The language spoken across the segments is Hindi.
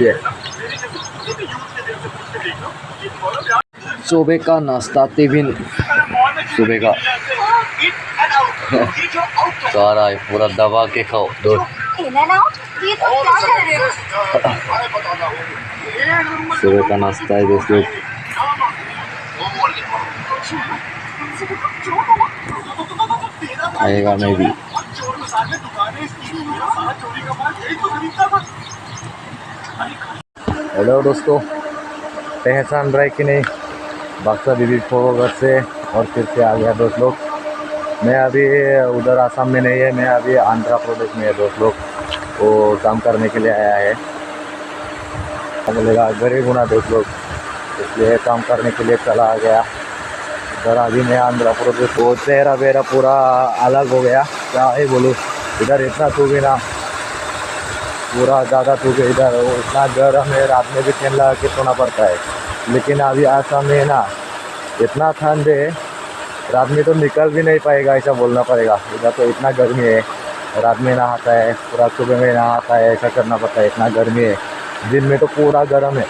ये सुबह का नाश्ता टिफिन सुबह का सारा है पूरा दबा के खाओ दूध। सुबह का नाश्ता है दोस्तों। आएगा मैं भी। हेलो दोस्तों, पहचान रहे कि नहीं? बाक्सा बीबी फोर से और फिर से आ गया दोस्त लोग। मैं अभी उधर आसाम में नहीं है, मैं अभी आंध्र प्रदेश में है दोस्त लोग। वो काम करने के लिए आया है, बोलेगा गरीब होना दोस्त लोग, इसलिए काम करने के लिए चला गया। इधर अभी मैं आंध्र प्रदेश, वो चेहरा वेरा पूरा अलग हो गया, क्या है बोलूँ। इधर इतना तू भी ना, पूरा ज़्यादा तू भी इधर इतना गर्म है, रात में भी फैन लगा के सोना पड़ता है। लेकिन अभी आसाम में ना इतना ठंड है, रात में तो निकल भी नहीं पाएगा, ऐसा बोलना पड़ेगा। इधर तो इतना गर्मी है, रात में नहाता है, पूरा सुबह में नहाता है, ऐसा करना पड़ता है, इतना गर्मी है। दिन में तो पूरा गर्म है।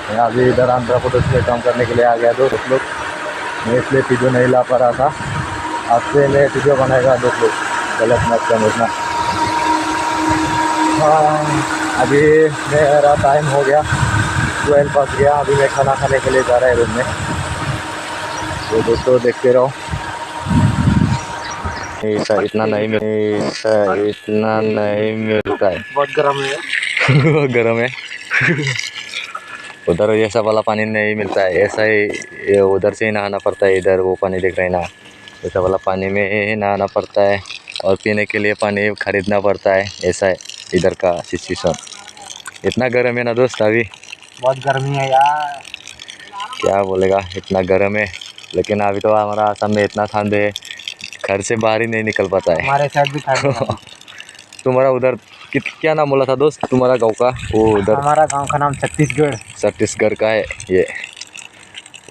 मैं अभी इधर आंध्र प्रदेश में काम करने के लिए आ गया दोस्त लोग। मैं इसलिए वीडियो नहीं ला पा रहा था, आज से मैं वीडियो बनाएगा दोस्त लोग, गलत मत समझना। हाँ, अभी मेरा टाइम हो गया, 12 बज गया। अभी मैं खाना खाने के लिए जा रहा है रूम में, तो दोस्तों देखते रहो। ऐसा इतना नहीं मिलता है, बहुत गर्म है। गर्म है। उधर ऐसा वाला पानी नहीं मिलता है, ऐसा ही उधर से ही नहाना पड़ता है। इधर वो पानी देख रहे हैं ना, ऐसा वाला पानी में ही नहाना पड़ता है और पीने के लिए पानी खरीदना पड़ता है। ऐसा है इधर का सिचुएशन। इतना गर्म है ना दोस्त, अभी बहुत गर्मी है यार, क्या बोलेगा, इतना गर्म है। लेकिन अभी तो हमारा आसाम में इतना ठंड है, घर से बाहर ही नहीं निकल पाता है। हमारे साइड भी ठंड है। तुम्हारा उधर क्या नाम बोला था दोस्त, तुम्हारा गांव का? वो उधर हमारा गांव का नाम छत्तीसगढ़। छत्तीसगढ़ का है ये।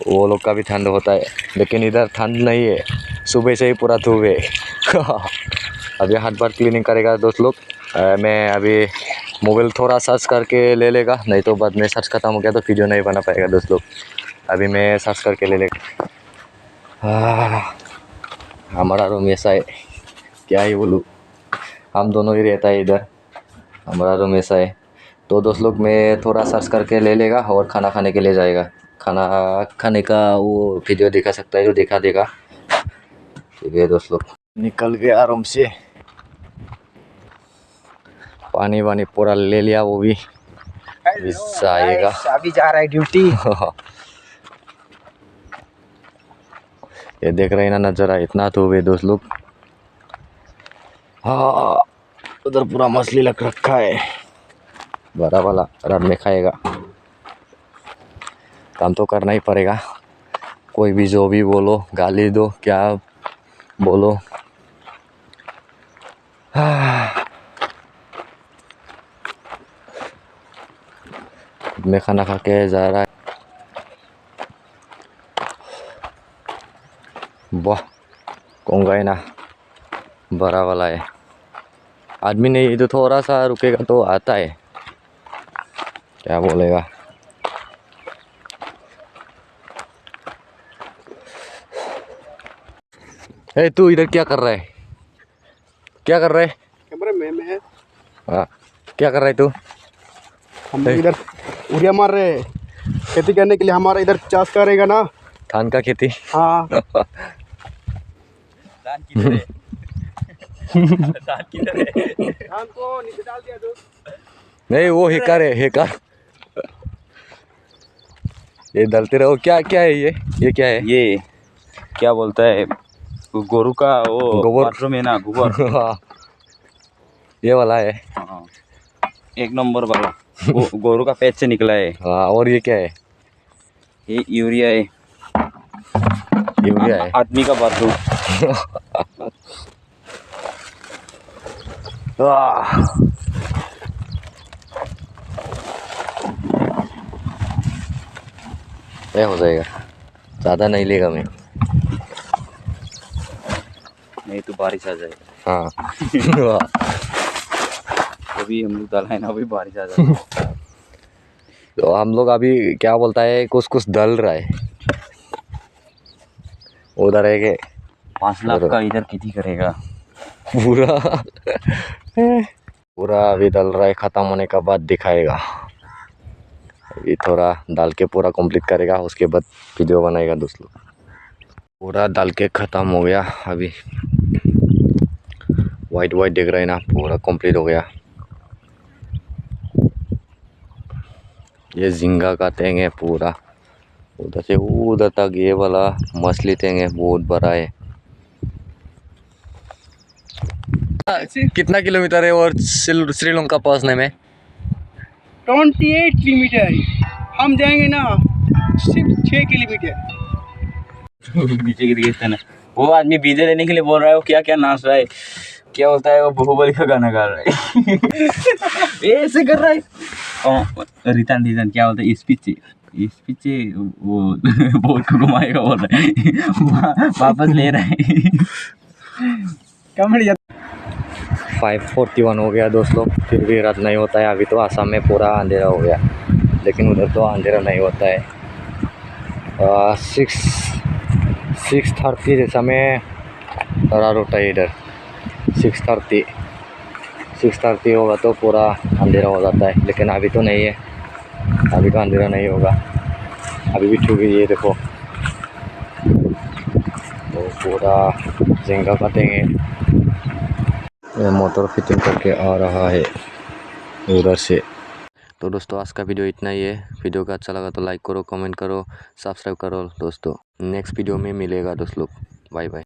वो लोग का भी ठंड होता है, लेकिन इधर ठंड नहीं है, सुबह से ही पूरा धूप है। अभी हाथ बार क्लीनिंग करेगा दोस्त लोग। मैं अभी मोबाइल थोड़ा सर्च करके ले लेगा, नहीं तो बाद में सर्च खत्म हो गया तो वीडियो नहीं बना पाएगा दोस्त लोग। अभी मैं सर्च करके ले लेगा। हमारा रूम ऐसा है, क्या ही बोलूँ, हम दोनों ही रहता है इधर। हमारा रूम ऐसा है, तो दोस्त लोग मैं थोड़ा सर्च करके ले लेगा और खाना खाने के लिए जाएगा। खाना खाने का वो वीडियो दिखा सकता है, जो दिखा देगा। ठीक है दोस्त लोग, निकल गया रूम से, पानी वानी पूरा ले लिया, वो भी आएगा। अभी जा रहा है ड्यूटी। ये देख रहे हैं ना नज़ारा, इतना तो हुए दोस्त लोग। हाँ, उधर पूरा मछली लग रखा है, बड़ा वाला। रात में खाएगा, काम तो करना ही पड़ेगा। कोई भी जो भी बोलो, गाली दो, क्या बोलो। मैं खाना खा के जा रहा है। वाह, कोंगा है ना, बड़ा वाला है। आदमी नहीं तो थोड़ा सा रुकेगा तो आता है, क्या बोलेगा। ए तू इधर क्या कर रहा है? क्या कर रहा है? कैमरा में है। हाँ, क्या कर रहा है तू? हम इधर उड़िया मार रहे हैं, खेती करने के लिए। हमारा इधर चाष करेगा ना, धान का खेती। हाँ। धान किधर है? धान किधर है? धान को नीचे डाल दिया दोस्त। नहीं, वो हेकार है, हेकार। ये डालते रहो। क्या क्या है ये क्या है? ये क्या बोलता है, गोरू का वो गोबर बाथरूम है ना, गोबर। हाँ, ये वाला है। हाँ, एक नंबर वाला। गोरू का पेट से निकला है। हाँ, और ये क्या है? ये यूरिया है। यूरिया है। आदमी का बाथरूम। ये हो जाएगा, ज़्यादा नहीं लेगा मैं। नहीं तो बारिश आ जाएगा। हाँ। अभी हम लोग डाला है ना, अभी बारिश आ जाएगा। हम लोग अभी क्या बोलता है कुछ कुछ डल रहा है उधर है के 5 लाख का इधर खेती करेगा। पूरा पूरा अभी डल रहा है, ख़त्म होने का बाद दिखाएगा। अभी थोड़ा डाल के पूरा कंप्लीट करेगा, उसके बाद वीडियो बनाएगा दोस्तों। पूरा डाल के ख़त्म हो गया, अभी वाइट वाइट दिख रहा है ना, पूरा कंप्लीट हो गया। ये झींगा का टैंक है पूरा, उधर से उधर तक ये वाला मछली टैंक है, बहुत बड़ा है। कितना किलोमीटर है और श्रीलंका पहुंचने में? 28 किलोमीटर। हम जाएंगे ना सिर्फ 6 किलोमीटर। नीचे गिर गया था ना। वो आदमी वीडियो लेने के लिए बोल रहा है, वो क्या क्या नाच रहा है, क्या होता है, वो बाहुबली का गाना गा रहा है। ऐसे कर रहा है। रिटर्न क्या होता है, इस पीछे वो बोट को घुमाएगा बोल रहा है। वापस ले रहा है। 5:41 हो गया दोस्तों, फिर भी रात नहीं होता है। अभी तो आसाम में पूरा अंधेरा हो गया, लेकिन उधर तो अंधेरा नहीं होता है। 6:30 जैसा में रात होता है इधर। 6:30 होगा तो पूरा अंधेरा हो जाता है, लेकिन अभी तो नहीं है, अभी तो अंधेरा नहीं होगा। अभी भी छू गई, ये देखो तो पूरा झींगा काटेंगे। ये मोटर फिटिंग करके आ रहा है उधर से। तो दोस्तों आज का वीडियो इतना ही है। वीडियो का अच्छा लगा तो लाइक करो, कमेंट करो, सब्सक्राइब करो दोस्तों। नेक्स्ट वीडियो में मिलेगा दोस्तों, बाय बाय।